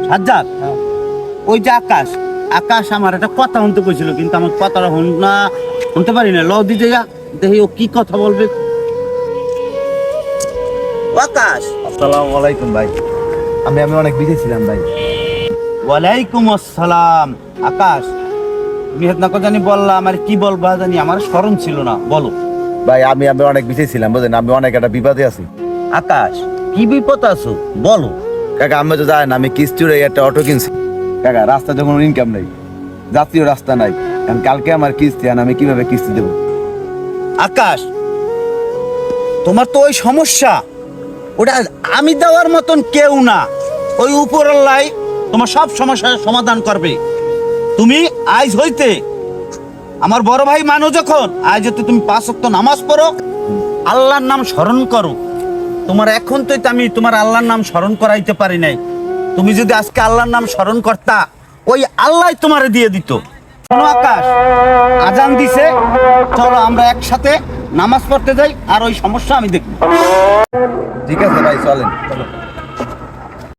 সাজ্জাদ, ওই যে আকাশ, আকাশ আমার একটা কথা শুনতে কইছিল, কিন্তু আমার কথাটা শুনতে পারি না। ল দিতে যা, দেখি ও কি কথা বলবে। ও আকাশ। আসসালামু আলাইকুম ভাই। আমি অনেক বিজি ছিলাম ভাই। ওয়ালাইকুম আসসালাম। আকাশ, তুমি হেতনা কথা জানি বললাম, আর কি বলবা জানি আমার স্মরণ ছিল না, বলো। ভাই আমি অনেক বিজি ছিলাম, বুঝলেন, আমি অনেক একটা বিপদে আছি। আকাশ, কি বিপদ আছো বলো। কাকা আমি তো জানেন আমি কিস্তির একটা অটো কিনছি। কাকা রাস্তা যখন ইনকাম নেই, জাতীয় রাস্তা নাই, কারণ কালকে আমার কিস্তি, আর আমি কিভাবে কিস্তি দেবো? আকাশ, তোমার তো ওই সমস্যা, ওটা আমি দেওয়ার মতন কেউ না। ওই উপরওয়ালা তোমার সব সমস্যার সমাধান করবে। তুমি আজ হইতে আমার বড় ভাই মানো, যখন আজ হইতে তুমি 5 ওয়াক্ত নামাজ পড়ো, আল্লাহর নাম স্মরণ করো। তোমার এখন তো আমি তোমার আল্লাহর নাম স্মরণ করাইতে পারি নাই। তুমি যদি আজকে আল্লাহর নাম স্মরণ করতা, ওই আল্লাহ তোমারে দিয়ে দিত। শোনো আকাশ, আজান দিছে, চলো আমরা একসাথে নামাজ পড়তে যাই, আর ওই সমস্যা আমি দেখব। ঠিক আছে ভাই, চলেন।